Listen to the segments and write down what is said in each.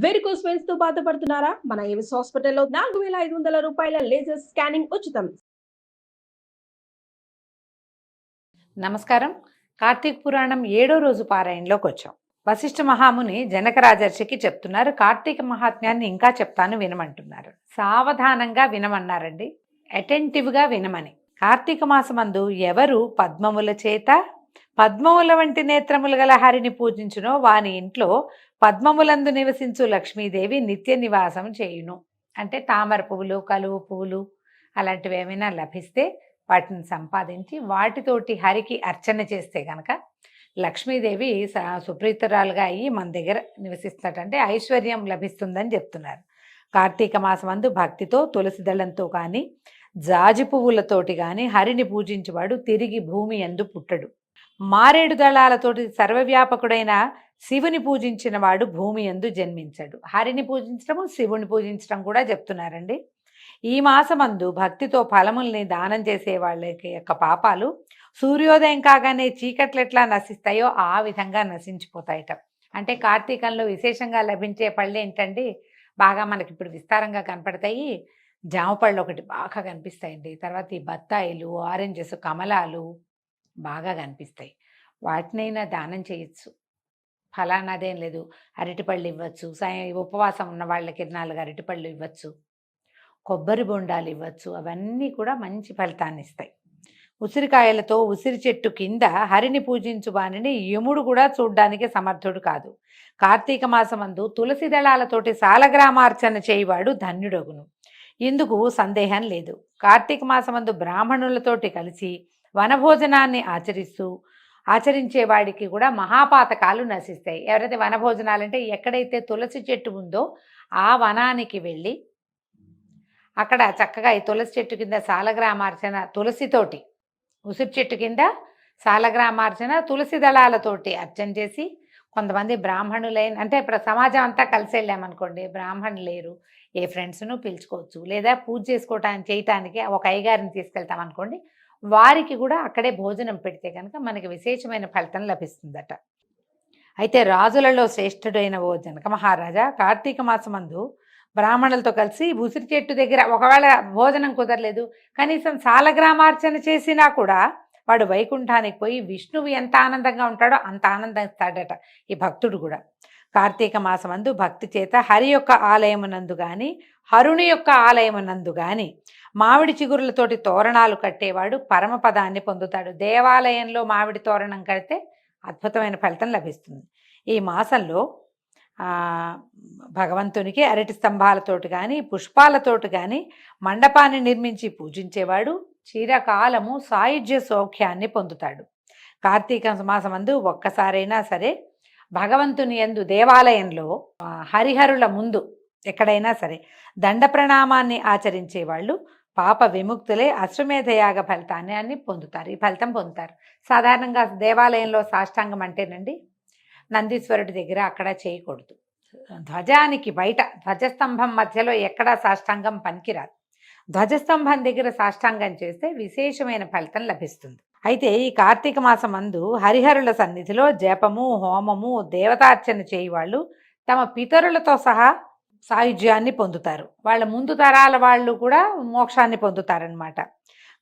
Varicose veins తో బాధపడుతున్నారా? మన ఏవిస్ హాస్పిటల్లో 4500 రూపాయల లేజర్ స్కానింగ్ ఉచితం. నమస్కారం. కార్తీక పురాణం 7వ రోజు పారాయణలోకి వచ్చాం. వశిష్ఠ మహాముని జనక రాజర్షికి చెప్తున్నారు, కార్తీక మహాత్మ్యాన్ని ఇంకా చెప్తాను వినమంటున్నారు. సావధానంగా వినమన్నారండి, అటెంటివ్గా వినమని. కార్తీక మాసమందు ఎవరు పద్మముల చేత పద్మముల వంటి నేత్రములు గల హరిని పూజించునో వాని ఇంట్లో పద్మములందు నివసించు లక్ష్మీదేవి నిత్య నివాసం చేయును. అంటే తామర పువ్వులు, కలువు పువ్వులు అలాంటివి ఏమైనా లభిస్తే వాటిని సంపాదించి వాటితోటి హరికి అర్చన చేస్తే గనక లక్ష్మీదేవి సుప్రీతురాలుగా అయ్యి మన దగ్గర నివసిస్తున్నట్టంటే ఐశ్వర్యం లభిస్తుందని చెప్తున్నారు. కార్తీక మాసమందు భక్తితో తులసి దళంతో కానీ జాజి పువ్వులతోటి కానీ హరిని పూజించేవాడు తిరిగి భూమి యందు పుట్టడు. మారేడు దళాలతోటి సర్వవ్యాపకుడైన శివుని పూజించిన వాడు భూమి యందు జన్మించడు. హరిని పూజించడము శివుని పూజించడం కూడా చెప్తున్నారండి. ఈ మాసమందు భక్తితో ఫలముల్ని దానం చేసే వాళ్ళకి యొక్క పాపాలు సూర్యోదయం కాగానే చీకట్లు ఎట్లా నశిస్తాయో ఆ విధంగా నశించిపోతాయట. అంటే కార్తీకంలో విశేషంగా లభించే పళ్ళు ఏంటండి, బాగా మనకి ఇప్పుడు విస్తారంగా కనపడతాయి. జామ పళ్ళు ఒకటి బాగా కనిపిస్తాయండి. తర్వాత ఈ బత్తాయిలు, ఆరెంజెస్, కమలాలు బాగా కనిపిస్తాయి. వాటినైనా దానం చేయొచ్చు, ఫలానాదేం లేదు. అరటిపళ్ళు ఇవ్వచ్చు, ఉపవాసం ఉన్న వాళ్ళకి 4 అరటిపళ్ళు ఇవ్వచ్చు, కొబ్బరి బొండాలు ఇవ్వచ్చు. అవన్నీ కూడా మంచి ఫలితాన్ని ఇస్తాయి. ఉసిరికాయలతో ఉసిరి చెట్టు కింద హరిని పూజించు వానిని యముడు కూడా చూడ్డానికి సమర్థుడు కాదు. కార్తీక మాసమందు తులసి దళాలతోటి సాలగ్రామార్చన చేయవాడు ధన్యుడగును. ఇందుకు సందేహం లేదు. కార్తీక మాసమందు బ్రాహ్మణులతోటి కలిసి వనభోజనాన్ని ఆచరించేవాడికి కూడా మహాపాతకాలు నశిస్తాయి. ఎవరైతే వనభోజనాలంటే ఎక్కడైతే తులసి చెట్టు ఉందో ఆ వనానికి వెళ్ళి అక్కడ చక్కగా ఈ తులసి చెట్టు కింద సాలగ్రామార్చన, తులసితోటి ఉసిరి చెట్టు కింద సాలగ్రామార్చన తులసి దళాలతోటి అర్చన చేసి, కొంతమంది బ్రాహ్మణులైన అంటే ఇప్పుడు సమాజం అంతా కలిసి వెళ్ళామనుకోండి, బ్రాహ్మణులు లేరు, ఏ ఫ్రెండ్స్ను పిలుచుకోవచ్చు. లేదా పూజ చేయటానికి ఒక అయ్యగారిని తీసుకెళ్తాం అనుకోండి, వారికి కూడా అక్కడే భోజనం పెడితే కనుక మనకి విశేషమైన ఫలితం లభిస్తుందట. అయితే రాజులలో శ్రేష్ఠుడైన ఓ జనక మహారాజా, కార్తీక మాసమందు బ్రాహ్మణులతో కలిసి ఉసిరి చెట్టు దగ్గర ఒకవేళ భోజనం కుదరలేదు, కనీసం సాలగ్రామార్చన చేసినా కూడా వాడు వైకుంఠానికి పోయి విష్ణువు ఎంత ఆనందంగా ఉంటాడో అంత ఆనందిస్తాడట ఈ భక్తుడు కూడా. కార్తీక మాసమందు భక్తి చేత హరి యొక్క ఆలయమునందు కానీ హరుని యొక్క ఆలయమునందు కానీ మామిడి చిగురులతోటి తోరణాలు కట్టేవాడు పరమపదాన్ని పొందుతాడు. దేవాలయంలో మామిడి తోరణం కడితే అద్భుతమైన ఫలితం లభిస్తుంది. ఈ మాసంలో భగవంతునికి అరటి స్తంభాలతోటి కానీ పుష్పాలతోటి కానీ మండపాన్ని నిర్మించి పూజించేవాడు చిరకాలము సాయుధ్య సౌఖ్యాన్ని పొందుతాడు. కార్తీక మాసమందు ఒక్కసారైనా సరే భగవంతుని యందు దేవాలయంలో హరిహరుల ముందు ఎక్కడైనా సరే దండ ప్రణామాన్ని ఆచరించేవాళ్ళు పాప విముక్తులే అశ్వమేధయాగ ఫలితాన్ని పొందుతారు. ఈ ఫలితం పొందుతారు. సాధారణంగా దేవాలయంలో సాష్టాంగం అంటేనండి నందీశ్వరుడి దగ్గర అక్కడ చేయకూడదు. ధ్వజానికి బయట ధ్వజస్తంభం మధ్యలో ఎక్కడా సాష్టాంగం పనికిరాదు. ధ్వజస్తంభం దగ్గర సాష్టాంగం చేస్తే విశేషమైన ఫలితం లభిస్తుంది. అయితే ఈ కార్తీక మాసం మందు హరిహరుల సన్నిధిలో జపము, హోమము, దేవతార్చన చేయవాళ్ళు తమ పితరులతో సహా సాయుధ్యాన్ని పొందుతారు. వాళ్ళ ముందు తరాల వాళ్ళు కూడా మోక్షాన్ని పొందుతారనమాట.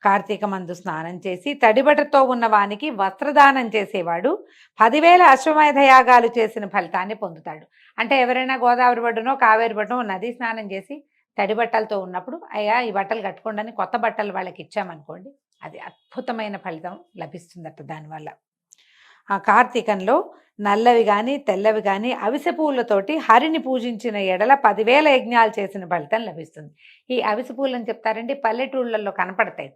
కార్తీక మందు స్నానం చేసి తడిబట్టతో ఉన్న వానికి వస్త్రదానం చేసేవాడు 10,000 అశ్వమేధ యాగాలు చేసిన ఫలితాన్ని పొందుతాడు. అంటే ఎవరైనా గోదావరి బట్టునో కావేరి బట్టునో నదీ స్నానం చేసి తడి బట్టలతో ఉన్నప్పుడు, అయ్యా ఈ బట్టలు కట్టుకోండి కొత్త బట్టలు వాళ్ళకి ఇచ్చామనుకోండి, అది అద్భుతమైన ఫలితం లభిస్తుందట. దానివల్ల ఆ కార్తీకంలో నల్లవి కానీ తెల్లవి కానీ అవిసె పూలతోటి హరిని పూజించిన ఎడల 10,000 యజ్ఞాలు చేసిన ఫలితం లభిస్తుంది. ఈ అవిసె పూలని చెప్తారండి, పల్లెటూళ్ళల్లో కనపడతాయి.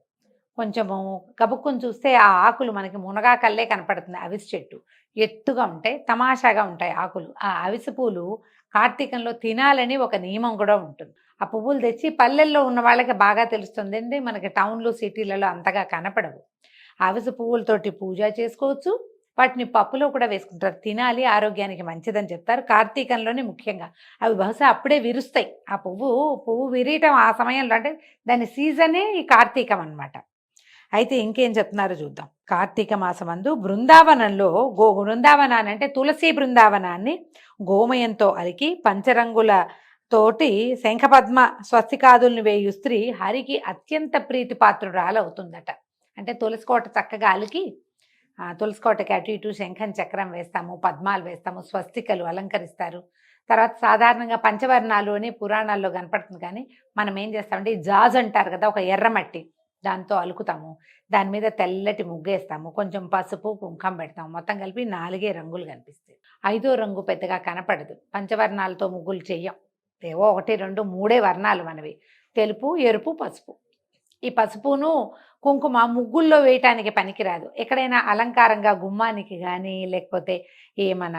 కొంచెము కబుక్కుని చూస్తే ఆ ఆకులు మనకి మునగాకల్లే కనపడుతుంది. అవిసె చెట్టు ఎత్తుగా ఉంటాయి, తమాషాగా ఉంటాయి ఆకులు. ఆ అవిసె పూలు కార్తీకంలో తినాలని ఒక నియమం కూడా ఉంటుంది. ఆ పువ్వులు తెచ్చి పల్లెల్లో ఉన్న వాళ్ళకి బాగా తెలుస్తుంది అండి, మనకి టౌన్లు సిటీలలో అంతగా కనపడవు. అవిసె పువ్వులతోటి పూజ చేసుకోవచ్చు, వాటిని పప్పులో కూడా వేసుకుంటారు. తినాలి, ఆరోగ్యానికి మంచిదని చెప్తారు. కార్తీకంలోనే ముఖ్యంగా అవి బహుశా అప్పుడే విరుస్తాయి. ఆ పువ్వు విరియటం ఆ సమయంలో, అంటే దాని సీజనే ఈ కార్తీకం అన్నమాట. అయితే ఇంకేం చెప్తున్నారో చూద్దాం. కార్తీక మాసమందు బృందావనంలో బృందావనాన్ని అంటే తులసి బృందావనాన్ని గోమయంతో అలికి పంచరంగుల తోటి శంఖపద్మ స్వస్తికాదుల్ని వేయు స్త్రీ హరికి అత్యంత ప్రీతిపాత్రురాలవుతుందట. అంటే తులసికోట చక్కగా అలికి తులసికోటకి అటు ఇటు శంఖం చక్రం వేస్తాము, పద్మాలు వేస్తాము, స్వస్తికలు అలంకరిస్తారు. తర్వాత సాధారణంగా పంచవర్ణాలు అని పురాణాల్లో కనపడుతుంది. కానీ మనం ఏం చేస్తామంటే ఈ జాజ్ అంటారు కదా, ఒక ఎర్రమట్టి దాంతో అలుకుతాము, దాని మీద తెల్లటి ముగ్గేస్తాము, కొంచెం పసుపు కుంకం పెడతాము, మొత్తం కలిపి 4 రంగులు కనిపిస్తాయి. 5వ రంగు పెద్దగా కనపడదు. పంచవర్ణాలతో ముగ్గులు చెయ్యం, ఏవో 1, 2, 3 వర్ణాలు మనవి, తెలుపు, ఎరుపు, పసుపు. ఈ పసుపును కుంకుమ ముగ్గుల్లో వేయటానికి పనికిరాదు. ఎక్కడైనా అలంకారంగా గుమ్మానికి కానీ లేకపోతే ఈ మన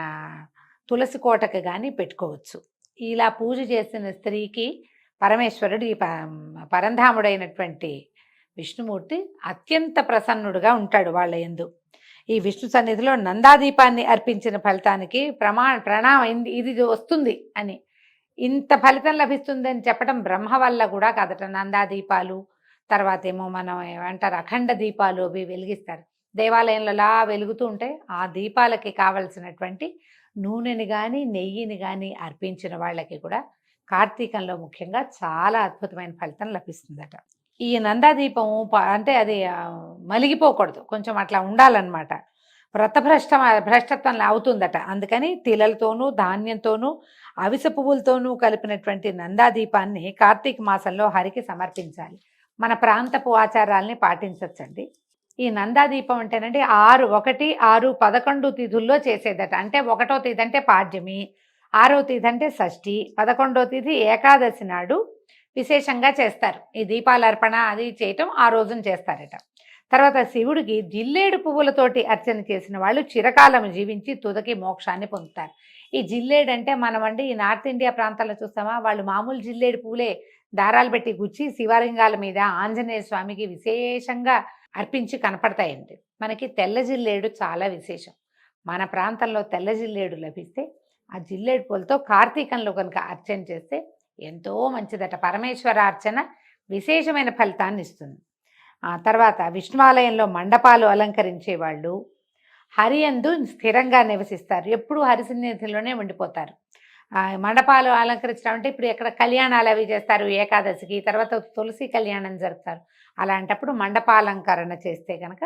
తులసి కోటకు కానీ పెట్టుకోవచ్చు. ఇలా పూజ చేసిన స్త్రీకి పరమేశ్వరుడు ఈ పరంధాముడైనటువంటి విష్ణుమూర్తి అత్యంత ప్రసన్నుడుగా ఉంటాడు వాళ్ళ యందు. ఈ విష్ణు సన్నిధిలో నందాదీపాన్ని అర్పించిన ఫలితానికి ప్రణామం ఇది వస్తుంది అని, ఇంత ఫలితం లభిస్తుందని చెప్పడం బ్రహ్మ వల్ల కూడా కాదట. నందాదీపాలు, తర్వాత ఏమో మనం ఏమంటారు అఖండ దీపాలు అవి వెలిగిస్తారు దేవాలయంలో. అలా వెలుగుతూ ఉంటే ఆ దీపాలకి కావలసినటువంటి నూనెని కానీ నెయ్యిని కానీ అర్పించిన వాళ్ళకి కూడా కార్తీకంలో ముఖ్యంగా చాలా అద్భుతమైన ఫలితం లభిస్తుందట. ఈ నందాదీపము అంటే అది మలిగిపోకూడదు, కొంచెం అట్లా ఉండాలన్నమాట. భ్రష్టత్వం అవుతుందట. అందుకని తిలలతోనూ ధాన్యంతోనూ అవిసె పువ్వులతోనూ కలిపినటువంటి నందాదీపాన్ని కార్తీక మాసంలో హరికి సమర్పించాలి. మన ప్రాంతపు ఆచారాల్ని పాటించవచ్చండి. ఈ నందాదీపం అంటేనండి 1, 6, 11 తిథుల్లో చేసేదట. అంటే 1వ తిథి అంటే పాడ్యమి, 6వ తిథి అంటే షష్ఠి, 11వ తిథి ఏకాదశి నాడు విశేషంగా చేస్తారు. ఈ దీపాలర్పణ అది చేయటం ఆ రోజున చేస్తారట. తర్వాత శివుడికి జిల్లేడు పువ్వులతోటి అర్చన చేసిన వాళ్ళు చిరకాలం జీవించి తుదకి మోక్షాన్ని పొందుతారు. ఈ జిల్లేడు అంటే మనమండి ఈ నార్త్ ఇండియా ప్రాంతాల్లో చూస్తామా, వాళ్ళు మామూలు జిల్లేడు పువ్వులే దారాలు పెట్టి గుచ్చి శివలింగాల మీద ఆంజనేయ స్వామికి విశేషంగా అర్పించి కనపడతాయండి. మనకి తెల్ల జిల్లేడు చాలా విశేషం. మన ప్రాంతంలో తెల్ల జిల్లేడు లభిస్తే ఆ జిల్లేడు పూలతో కార్తీకంలో కనుక అర్చన చేస్తే ఎంతో మంచిదట. పరమేశ్వర అర్చన విశేషమైన ఫలితాన్ని ఇస్తుంది. తర్వాత విష్ణువాలయంలో మండపాలు అలంకరించే వాళ్ళు హరియందు స్థిరంగా నివసిస్తారు, ఎప్పుడు హరి సన్నిధిలోనే ఉండిపోతారు. మండపాలు అలంకరించడం అంటే ఇప్పుడు ఎక్కడ కళ్యాణాలు అవి చేస్తారు ఏకాదశికి, తర్వాత తులసి కళ్యాణం జరుపుతారు. అలాంటప్పుడు మండపాలంకరణ చేస్తే కనుక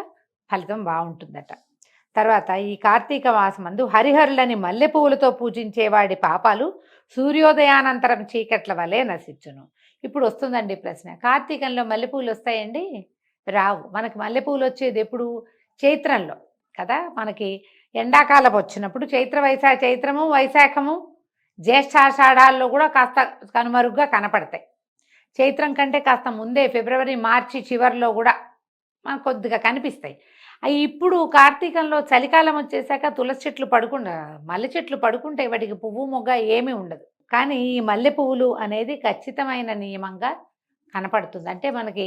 ఫలితం బాగుంటుందట. తర్వాత ఈ కార్తీక మాసమందు హరిహరులని మల్లె పువ్వులతో పూజించేవాడి పాపాలు సూర్యోదయానంతరం చీకట్ల వలె నశించును. ఇప్పుడు వస్తుందండి ప్రశ్న, కార్తీకంలో మల్లెపూలు వస్తాయండి? రావు. మనకి మల్లెపూలు వచ్చేది ఎప్పుడు? చైత్రంలో కదా. మనకి ఎండాకాలం వచ్చినప్పుడు చైత్రము, వైశాఖము, జ్యేష్ఠాషాఢాల్లో కూడా కాస్త కనుమరుగ్గా కనపడతాయి. చైత్రం కంటే కాస్త ముందే ఫిబ్రవరి, మార్చి చివరిలో కూడా మనకు కొద్దిగా కనిపిస్తాయి. ఇప్పుడు కార్తీకంలో చలికాలం వచ్చేసాక తులసి చెట్లు మల్లె చెట్లు పడుకుంటే వాటికి పువ్వు మొగ్గ ఏమీ ఉండదు. కానీ ఈ మల్లె పువ్వులు అనేది ఖచ్చితమైన నియమంగా కనపడుతుంది. అంటే మనకి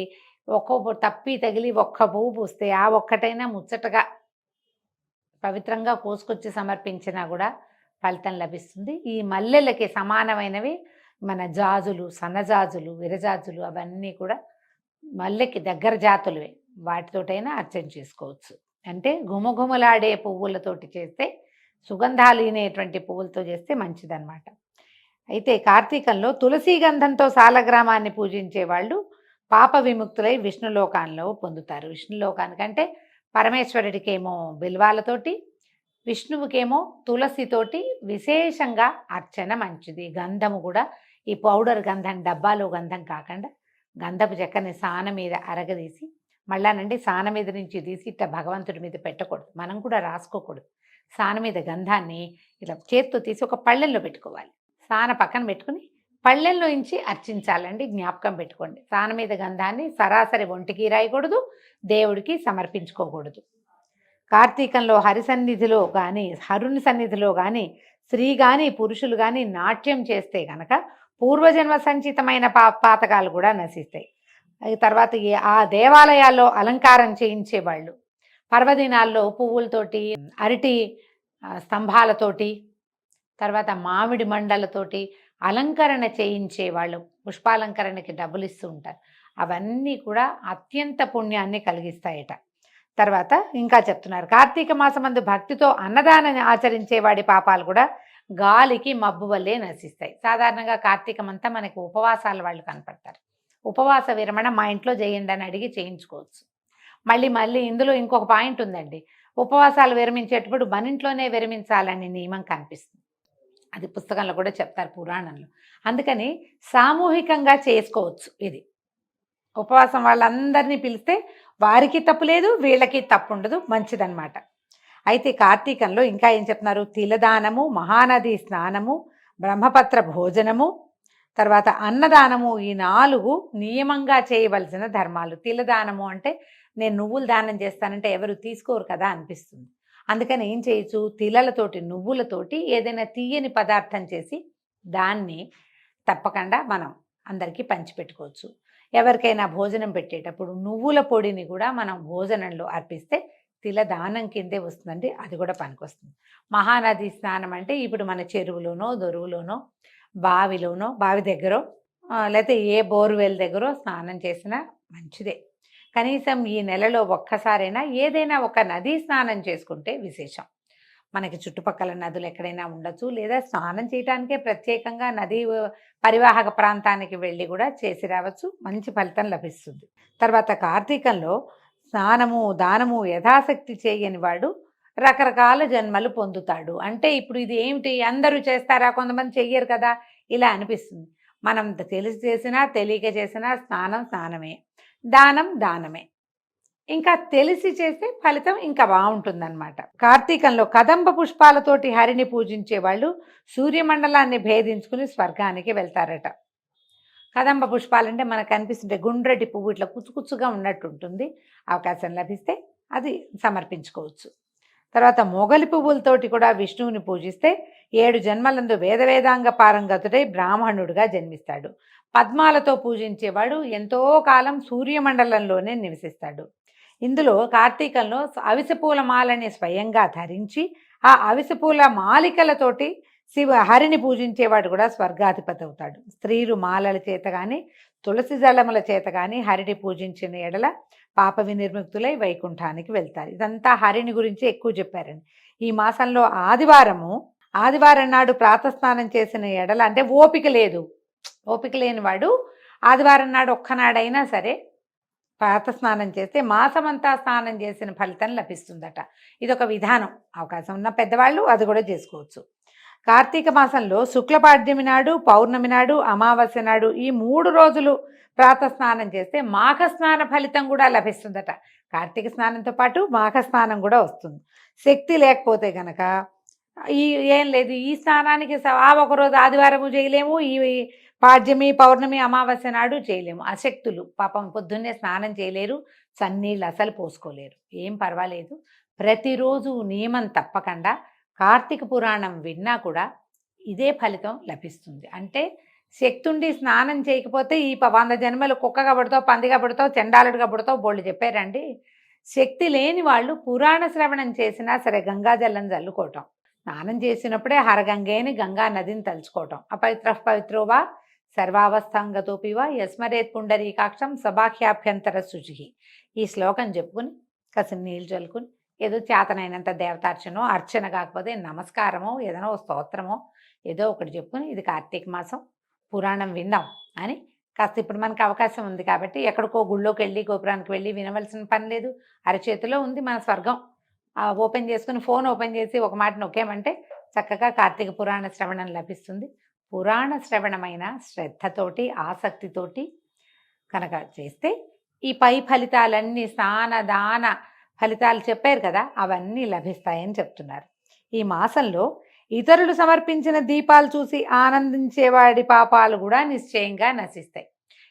ఒక్కో తప్పి తగిలి ఒక్క పువ్వు పూస్తే ఆ ఒక్కటైనా ముచ్చటగా పవిత్రంగా కోసుకొచ్చి సమర్పించినా కూడా ఫలితం లభిస్తుంది. ఈ మల్లెలకి సమానమైనవి మన జాజులు, సన్నజాజులు, విరజాజులు అవన్నీ కూడా మల్లెకి దగ్గర జాతులవే. వాటితోటైనా అర్చన చేసుకోవచ్చు. అంటే గుమగుమలాడే పువ్వులతోటి చేస్తే, సుగంధాలీనేటువంటి పువ్వులతో చేస్తే మంచిదన్నమాట. అయితే కార్తీకంలో తులసి గంధంతో సాలగ్రామాన్ని పూజించే వాళ్ళు పాప విముక్తులై విష్ణులోకాల్లో పొందుతారు. విష్ణులోకానికంటే పరమేశ్వరుడికేమో బిల్వాలతోటి, విష్ణువుకేమో తులసితోటి విశేషంగా అర్చన మంచిది. గంధము కూడా ఈ పౌడర్ గంధం, డబ్బాలో గంధం కాకుండా గంధపు చెక్కని సాన మీద అరగదీసి, మళ్ళానండి సాన మీద నుంచి తీసి ఇట్లా భగవంతుడి మీద పెట్టకూడదు, మనం కూడా రాసుకోకూడదు. సాన మీద గంధాన్ని ఇలా చేత్తో తీసి ఒక పళ్ళెల్లో పెట్టుకోవాలి. సాన పక్కన పెట్టుకుని పళ్ళెల్లో నుంచి అర్చించాలండి, జ్ఞాపకం పెట్టుకోండి. సాన మీద గంధాన్ని సరాసరి ఒంటికి రాయకూడదు, దేవుడికి సమర్పించుకోకూడదు. కార్తీకంలో హరి సన్నిధిలో కానీ, హరుని సన్నిధిలో కానీ స్త్రీ కానీ పురుషులు కానీ నాట్యం చేస్తే కనుక పూర్వజన్మ సంచితమైన పాతకాలు కూడా నశిస్తాయి. తర్వాత ఆ దేవాలయాల్లో అలంకారం చేయించేవాళ్ళు పర్వదినాల్లో పువ్వులతోటి, అరటి స్తంభాలతోటి, తర్వాత మామిడి మండలతోటి అలంకరణ చేయించేవాళ్ళు పుష్పాలంకరణకి డబ్బులు ఇస్తూ ఉంటారు. అవన్నీ కూడా అత్యంత పుణ్యాన్ని కలిగిస్తాయట. తర్వాత ఇంకా చెప్తున్నారు, కార్తీక మాసమందు భక్తితో అన్నదానాన్ని ఆచరించే వాడి పాపాలు కూడా గాలికి మబ్బు వల్లే నశిస్తాయి. సాధారణంగా కార్తీకం అంతా మనకి ఉపవాసాల వాళ్ళు కనపడతారు. ఉపవాస విరమణ మా ఇంట్లో చేయండి అని అడిగి చేయించుకోవచ్చు. మళ్ళీ ఇందులో ఇంకొక పాయింట్ ఉందండి. ఉపవాసాలు విరమించేటప్పుడు మన ఇంట్లోనే విరమించాలనే నియమం కనిపిస్తుంది. అది పుస్తకంలో కూడా చెప్తారు, పురాణంలో. అందుకని సామూహికంగా చేసుకోవచ్చు. ఇది ఉపవాసం వాళ్ళందరినీ పిలిస్తే వారికి తప్పు లేదు, వీళ్ళకి తప్పు ఉండదు, మంచిదన్నమాట. అయితే కార్తీకంలో ఇంకా ఏం చెప్తున్నారు, తిలదానము, మహానది స్నానము, బ్రహ్మపత్ర భోజనము, తర్వాత అన్నదానము, ఈ 4 నియమంగా చేయవలసిన ధర్మాలు. తిలదానము అంటే నేను నువ్వులు దానం చేస్తానంటే ఎవరు తీసుకోరు కదా అనిపిస్తుంది. అందుకని ఏం చేయొచ్చు, తిలలతోటి నువ్వులతోటి ఏదైనా తీయని పదార్థం చేసి దాన్ని తప్పకుండా మనం అందరికీ పంచిపెట్టుకోవచ్చు. ఎవరికైనా భోజనం పెట్టేటప్పుడు నువ్వుల పొడిని కూడా మనం భోజనంలో అర్పిస్తే తిలదానం కిందే వస్తుందండి, అది కూడా పనికొస్తుంది. మహానది స్నానం అంటే ఇప్పుడు మన చెరువులోనో దొరువులోనో బావిలోనో, బావి దగ్గర లేకపోతే ఏ బోర్వెల్ దగ్గర స్నానం చేసినా మంచిదే. కనీసం ఈ నెలలో ఒక్కసారైనా ఏదైనా ఒక నదీ స్నానం చేసుకుంటే విశేషం. మనకి చుట్టుపక్కల నదులు ఎక్కడైనా ఉండొచ్చు, లేదా స్నానం చేయడానికే ప్రత్యేకంగా నదీ పరివాహక ప్రాంతానికి వెళ్ళి కూడా చేసి రావచ్చు, మంచి ఫలితం లభిస్తుంది. తర్వాత కార్తీకంలో స్నానము దానము యథాశక్తి చేయని వాడు రకరకాల జన్మలు పొందుతాడు. అంటే ఇప్పుడు ఇది ఏమిటి, అందరూ చేస్తారా, కొంతమంది చెయ్యరు కదా, ఇలా అనిపిస్తుంది. మనం తెలిసి చేసినా తెలియక చేసినా స్నానం స్నానమే, దానం దానమే. ఇంకా తెలిసి చేస్తే ఫలితం ఇంకా బాగుంటుందన్నమాట. కార్తీకంలో కదంబ పుష్పాలతోటి హరిని పూజించే వాళ్ళు సూర్యమండలాన్ని భేదించుకుని స్వర్గానికి వెళ్తారట. కదంబ పుష్పాలంటే మనకు కనిపిస్తుంటే గుండ్రటి పువ్వు ఇట్లా కుచ్చుకుచ్చుగా ఉన్నట్టు ఉంటుంది. అవకాశం లభిస్తే అది సమర్పించుకోవచ్చు. తర్వాత మొగలి పువ్వులతోటి కూడా విష్ణువుని పూజిస్తే 7 జన్మలందు వేదాంగ పారంగతుడై బ్రాహ్మణుడిగా జన్మిస్తాడు. పద్మాలతో పూజించేవాడు ఎంతో కాలం సూర్యమండలంలోనే నివసిస్తాడు. ఇందులో కార్తీకంలో అవిసెపూల మాలని స్వయంగా ధరించి ఆ అవిసెపూల మాలికలతోటి హరిని పూజించేవాడు కూడా స్వర్గాధిపతి అవుతాడు. స్త్రీలు మాలల చేత కానీ తులసి దళముల చేత కానీ హరిని పూజించిన ఎడల పాప వినిర్ముక్తులై వైకుంఠానికి వెళ్తారు. ఇదంతా హరిని గురించి ఎక్కువ చెప్పారండి. ఈ మాసంలో ఆదివారం నాడు ప్రాతస్నానం చేసిన ఎడల, అంటే ఓపిక లేని వాడు ఆదివారం నాడు ఒక్కనాడైనా సరే ప్రాతస్నానం చేస్తే మాసమంతా స్నానం చేసిన ఫలితం లభిస్తుందట. ఇదొక విధానం. అవకాశం ఉన్న పెద్దవాళ్ళు అది కూడా చేసుకోవచ్చు. కార్తీక మాసంలో శుక్లపాడ్యమి నాడు, పౌర్ణమి నాడు, అమావాస్య నాడు ఈ 3 రోజులు ప్రాతస్నానం చేస్తే మాఘ స్నాన ఫలితం కూడా లభిస్తుందట. కార్తీక స్నానంతో పాటు మాఘ స్నానం కూడా వస్తుంది. శక్తి లేకపోతే గనక ఏం లేదు, ఈ స్నానానికి ఒకరోజు ఆదివారము చేయలేము, ఈ పాడ్యమి పౌర్ణమి అమావాస్య నాడు చేయలేము. అశక్తులు పాపం పొద్దున్నే స్నానం చేయలేరు, చన్నీళ్ళు అసలు పోసుకోలేరు. ఏం పర్వాలేదు, ప్రతిరోజు నియమం తప్పకుండా కార్తీక పురాణం విన్నా కూడా ఇదే ఫలితం లభిస్తుంది. అంటే శక్తుండి స్నానం చేయకపోతే ఈ 100 జన్మలు కుక్కగా పుడతావు, పందిగా పుడతావు, చెండాలుడిగా పుడతావు బోళ్ళు చెప్పారండి. శక్తి లేని వాళ్ళు పురాణ శ్రవణం చేసినా సరే గంగాజలం చల్లుకోవటం, స్నానం చేసినప్పుడే హరగంగేని గంగా నదిని తలుచుకోవటం. అపవిత్ర పవిత్రోవా సర్వావస్థాంగతోపివా యస్మరేత్ పుండరీకాక్షం సభాఖ్యాభ్యంతర శుచి. ఈ శ్లోకం చెప్పుకుని కాసిన నీళ్ళు చల్లుకుని ఏదో చేతనైనంత దేవతార్చనో, అర్చన కాకపోతే నమస్కారమో, ఏదైనా స్తోత్రమో ఏదో ఒకటి చెప్పుకుని ఇది కార్తీక మాసం పురాణం విందాం అని కాస్త ఇప్పుడు మనకు అవకాశం ఉంది కాబట్టి ఎక్కడికో గుళ్ళోకి వెళ్ళి గోపురానికి వెళ్ళి వినవలసిన పని లేదు. అరచేతిలో ఉంది మన స్వర్గం. ఓపెన్ చేసుకుని ఫోన్ ఓపెన్ చేసి ఒక మాట నొక్కేమంటే చక్కగా కార్తీక పురాణ శ్రవణం లభిస్తుంది. పురాణ శ్రవణమైన శ్రద్ధతోటి ఆసక్తితోటి కనుక చేస్తే ఈ పై ఫలితాలన్నీ స్నాన దాన ఫలితాలు చెప్పారు కదా, అవన్నీ లభిస్తాయని చెప్తున్నారు. ఈ మాసంలో ఇతరులు సమర్పించిన దీపాలు చూసి ఆనందించేవాడి పాపాలు కూడా నిశ్చయంగా నశిస్తాయి.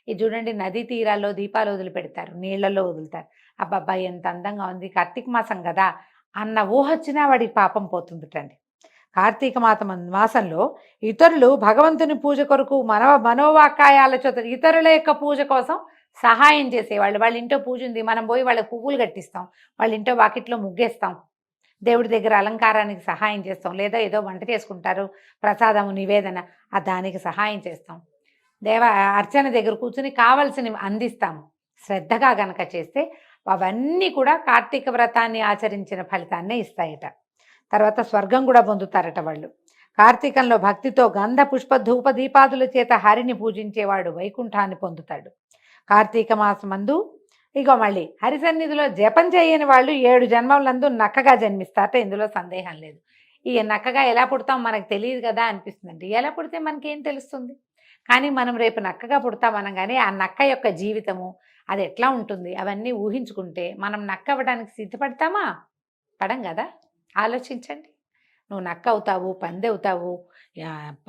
ఇది చూడండి, నదీ తీరాల్లో దీపాలు వదిలిపెడతారు, నీళ్లలో వదులుతారు. అబ్బాబ్బా ఎంత అందంగా ఉంది, కార్తీక మాసం కదా అన్న ఊహొచ్చినా వాడికి పాపం పోతుందిటండి. కార్తీక మాసంలో ఇతరులు భగవంతుని పూజ కొరకు మనోవాకాయాల చేత ఇతరుల యొక్క పూజ కోసం సహాయం చేసేవాళ్ళు. వాళ్ళ ఇంట్లో పూజ ఉంది, మనం పోయి వాళ్ళకి పువ్వులు కట్టిస్తాం, వాళ్ళ ఇంట్లో వాకిట్లో ముగ్గేస్తాం, దేవుడి దగ్గర అలంకారానికి సహాయం చేస్తాం, లేదా ఏదో వంట చేసుకుంటారు ప్రసాదము నివేదన దానికి సహాయం చేస్తాం. దేవ అర్చన దగ్గర కూర్చుని కావలసినవి అందిస్తాము. శ్రద్ధగా గనక చేస్తే అవన్నీ కూడా కార్తీక వ్రతాన్ని ఆచరించిన ఫలితాన్నే ఇస్తాయట. తర్వాత స్వర్గం కూడా పొందుతారట వాళ్ళు. కార్తీకంలో భక్తితో గంధ పుష్ప ధూప దీపాదుల చేత హరిని పూజించేవాడు వైకుంఠాన్ని పొందుతాడు. కార్తీక మాసమందు ఇగో మళ్ళీ హరి సన్నిధిలో జపం చేయని వాళ్ళు 7 జన్మలందు నక్కగా జన్మిస్తారట. ఇందులో సందేహం లేదు. ఈ నక్కగా ఎలా పుడతాం మనకు తెలియదు కదా అనిపిస్తుందండి. ఎలా పుడితే మనకేం తెలుస్తుంది? కానీ మనం రేపు నక్కగా పుడతాం అనగానే ఆ నక్క యొక్క జీవితము అది ఎట్లా ఉంటుంది అవన్నీ ఊహించుకుంటే మనం నక్క అవ్వడానికి సిద్ధపడతామా? పడం కదా. ఆలోచించండి. నువ్వు నక్క అవుతావు, పంది అవుతావు,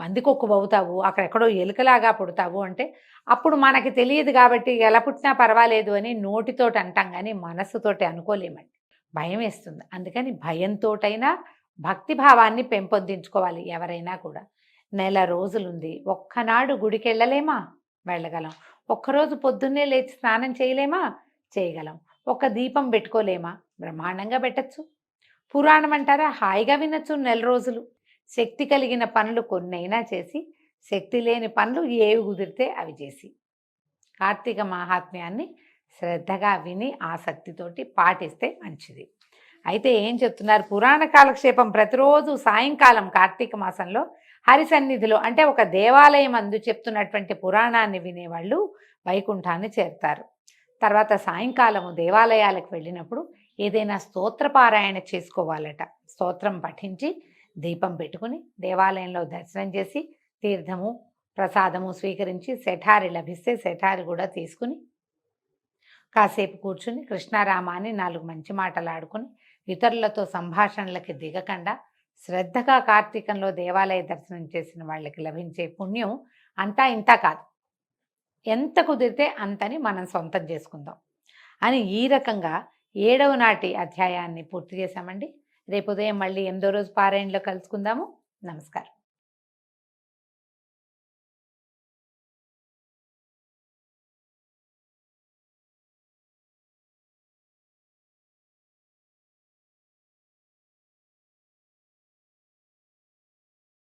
పందికొక్కు అవుతావు, అక్కడెక్కడో ఎలుకలాగా పుడతావు అంటే అప్పుడు మనకి తెలియదు కాబట్టి ఎలా పుట్టినా పర్వాలేదు అని నోటితోటి అంటాం కానీ మనస్సుతోటి అనుకోలేమండి. భయం వేస్తుంది. అందుకని భయంతోటైనా భక్తిభావాన్ని పెంపొందించుకోవాలి ఎవరైనా కూడా. నెల రోజులుంది, ఒక్కనాడు గుడికి వెళ్ళలేమా? వెళ్ళగలం. ఒక్కరోజు పొద్దున్నే లేచి స్నానం చేయలేమా? చేయగలం. ఒక దీపం పెట్టుకోలేమా? బ్రహ్మాండంగా పెట్టచ్చు. పురాణం అంటారా? హాయిగా వినొచ్చు నెల రోజులు. శక్తి కలిగిన పనులు కొన్నైనా చేసి, శక్తి లేని పనులు ఏవి కుదిరితే అవి చేసి, కార్తీక మహాత్మ్యాన్ని శ్రద్ధగా విని ఆసక్తితోటి పాటిస్తే మంచిది. అయితే ఏం చెప్తున్నారు? పురాణ కాలక్షేపం ప్రతిరోజు సాయంకాలం కార్తీక మాసంలో హరి సన్నిధిలో అంటే ఒక దేవాలయం అందు చెప్తున్నటువంటి పురాణాన్ని వినేవాళ్ళు వైకుంఠాన్ని చేరుతారు. తర్వాత సాయంకాలము దేవాలయాలకు వెళ్ళినప్పుడు ఏదైనా స్తోత్రపారాయణ చేసుకోవాలట. స్తోత్రం పఠించి దీపం పెట్టుకుని దేవాలయంలో దర్శనం చేసి తీర్థము ప్రసాదము స్వీకరించి శఠారి లభిస్తే శఠారి కూడా తీసుకుని కాసేపు కూర్చుని కృష్ణారామాని 4 మంచి మాటలు ఆడుకుని ఇతరులతో సంభాషణలకి దిగకుండా శ్రద్ధగా కార్తీకంలో దేవాలయ దర్శనం చేసిన వాళ్ళకి లభించే పుణ్యం అంతా ఇంతా కాదు, ఎంత కుదిరితే అంతని మనం సొంతం చేసుకుందాం అని ఈ రకంగా 7వ నాటి అధ్యాయాన్ని పూర్తి చేశామండి. రేపు ఉదయం మళ్ళీ 8వ రోజు పారాయణలో కలుసుకుందాము. నమస్కారం.